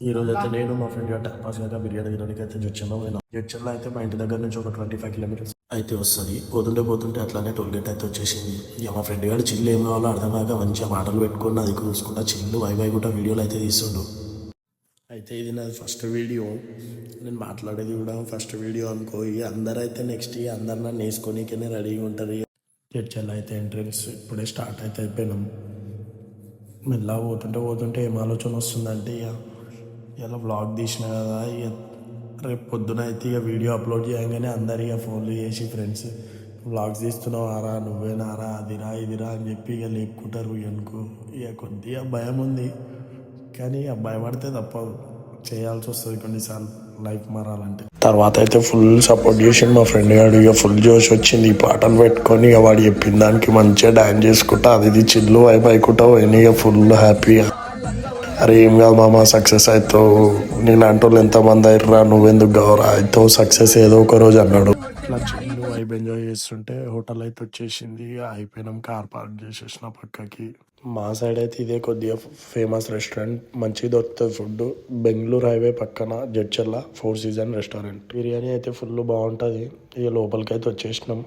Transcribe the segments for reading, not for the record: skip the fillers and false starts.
ఈరోజు అయితే నేను మా ఫ్రెండ్ టైం పాస్ కాక బిర్యానీ తినడానికి అయితే జడ్చల్లో పోయినా. జడ్చల్లో అయితే మా ఇంటి దగ్గర నుంచి ఒక 25 కిలోమీటర్స్ అయితే వస్తుంది. పోతుంటే పోతుంటే అట్లానే టోల్గేట్ అయితే వచ్చేసింది. ఇక మా ఫ్రెండ్ గారు చిల్లు ఏం కావాలో అర్థం కాక మంచిగా మాటలు పెట్టుకుని అది చూసుకుంటా చిల్లు వైవై కూడా వీడియోలు అయితే తీస్తుండు. అయితే ఇది నాది ఫస్ట్ వీడియో, నేను మాట్లాడేది కూడా ఫస్ట్ వీడియో అనుకో. ఇక అందరైతే నెక్స్ట్ ఇక అందరు నన్ను వేసుకొనికనే రెడీగా ఉంటారు. జడ్చల్లో అయితే ఎంట్రన్స్ ఇప్పుడే స్టార్ట్ అయితే అయిపోయినాం. మెల్లగా పోతుంటే పోతుంటే ఏం ఆలోచన వస్తుందంటే ఇలా వ్లాగ్ తీసిన కదా, ఇక రేపు పొద్దున అయితే ఇక వీడియో అప్లోడ్ చేయగానే అందరు ఇక ఫోన్లు చేసి ఫ్రెండ్స్ వ్లాగ్స్ తీస్తున్నావారా, నువ్వేనారా, అదిరా ఇదిరా అని చెప్పి ఇక లేపుకుంటారు. అనుకో ఇక కొద్దిగా భయం ఉంది, కానీ ఇక భయపడితే తప్పదు, చేయాల్సి వస్తుంది కొన్నిసార్లు లైఫ్ మారాలంటే. తర్వాత అయితే ఫుల్ సపోర్ట్ చేసిండు మా ఫ్రెండ్ గారు. ఇక ఫుల్ జోష్ వచ్చింది, ఈ పాటలు పెట్టుకొని ఇక వాడు చెప్పిన దానికి మంచిగా డాన్స్ చేసుకుంటా అది చిల్లు అయిపోయికుంటా పోయినా. ఇక ఫుల్ హ్యాపీగా, అరే ఏం కాదు మామ, సక్సెస్ అవుతావు, నేను అంటోళ్ళు ఎంతమంది అయ్యారా, నువ్వెందుకు గౌరవ అవుతావు, సక్సెస్ ఏదో ఒక రోజు అన్నాడు. ఇట్లా చిల్లు వైబ్ ఎంజాయ్ చేస్తుంటే హోటల్ అయితే వచ్చేసింది. అయిపోయినాం, కార్ పార్క్ చేసేసిన పక్కకి. మా సైడ్ అయితే ఇదే కొద్దిగా ఫేమస్ రెస్టారెంట్, మంచిగా దొరుకుతుంది ఫుడ్. బెంగళూరు హైవే పక్కన జడ్చర్ల 4 సీజన్ రెస్టారెంట్. బిర్యానీ అయితే ఫుల్ బాగుంటుంది. ఇక లోపలికి అయితే వచ్చేసినాం.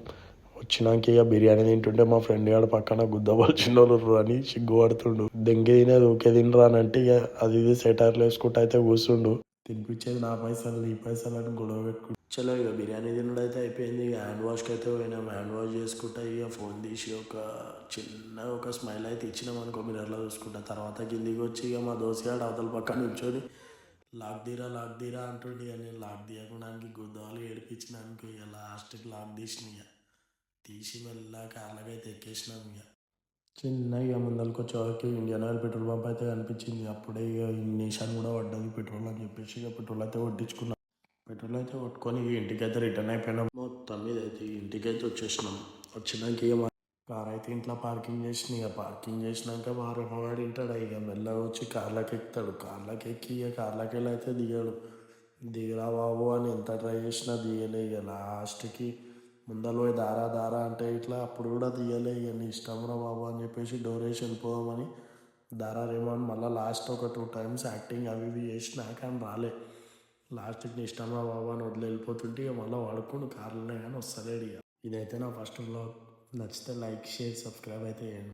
వచ్చినాక ఇక బిర్యానీ తింటుంటే మా ఫ్రెండ్ గారు పక్కన గుద్దబలిచినోళ్ళు అని సిగ్గుపడుతుండు. దెంగే తినేది ఊకే తినరా అని అంటే ఇక అది ఇది సెటర్లు వేసుకుంటూ అయితే కూర్చుండు. తినిపించేది నా పైసలు నీ పైసలు అని గొడవ పెట్టుకుంటు. చలో ఇక బిర్యానీ తినడం అయితే అయిపోయింది. ఇక హ్యాండ్ వాష్కి అయితే పోయినాం. హ్యాండ్ వాష్ చేసుకుంటా ఇక ఫోన్ తీసి ఒక స్మైల్ అయితే ఇచ్చినాం అనుకో మిర్రర్లో చూసుకుంటా. తర్వాత కిందికి వచ్చి ఇక మా దోస్తగాడు అవతల పక్కన నుంచొని లాక్ తీరా అంటుండే. ఇక నేను లాక్ తీయకుండా గుద్దాలు ఏడిపించినానికి ఇక లాస్ట్కి లాక్ తీసి మెల్లగా కార్లకైతే ఎక్కేసినాం. ఇక చిన్నగా ముందరికి వచ్చేవారికి ఇండియన్ ఆయిల్ పెట్రోల్ పంప్ అయితే కనిపించింది. అప్పుడే ఇక నిషాన్ కూడా పడ్డది పెట్రోల్ అని చెప్పేసి ఇక పెట్రోల్ అయితే కొట్టించుకున్నాం. పెట్రోల్ అయితే కొట్టుకొని ఇంటికైతే రిటర్న్ అయిపోయినాం. మొత్తం మీద అయితే ఇంటికైతే వచ్చేసినాం. వచ్చినాక ఇక మా కార్ అయితే ఇంట్లో పార్కింగ్ చేసిన. ఇక పార్కింగ్ చేసినాక మా రమ్మగాడు తింటాడు. ఇక మెల్లగా వచ్చి కార్లోకి ఎక్కుతాడు. కార్లోకి ఎక్కి ఇక కార్లోకి వెళ్ళి అయితే దిగాడు. దిగరా బాబు అని ఎంత ట్రై చేసినా దిగలే. ఇక లాస్ట్కి ముందర పోయి దారా అంటే ఇట్లా అప్పుడు కూడా తీయలే. ఇక నీ ఇష్టం రా బాబు అని చెప్పేసి డోర్ వేసి వెళ్ళిపోదామని దారేమో అని మళ్ళీ లాస్ట్ ఒక 2 టైమ్స్ యాక్టింగ్ అవి ఇవి చేసినా కానీ రాలే. లాస్ట్కి నీ ఇష్టం రా బాబు అని వదిలి వెళ్ళిపోతుంటే ఇక మళ్ళీ వాడుకుంటూ కార్లోనే కానీ వస్తలేడు. ఇక ఇదైతే నా ఫస్ట్ వ్లాగ్. నచ్చితే లైక్ షేర్ సబ్స్క్రైబ్ అయితే చేయండి.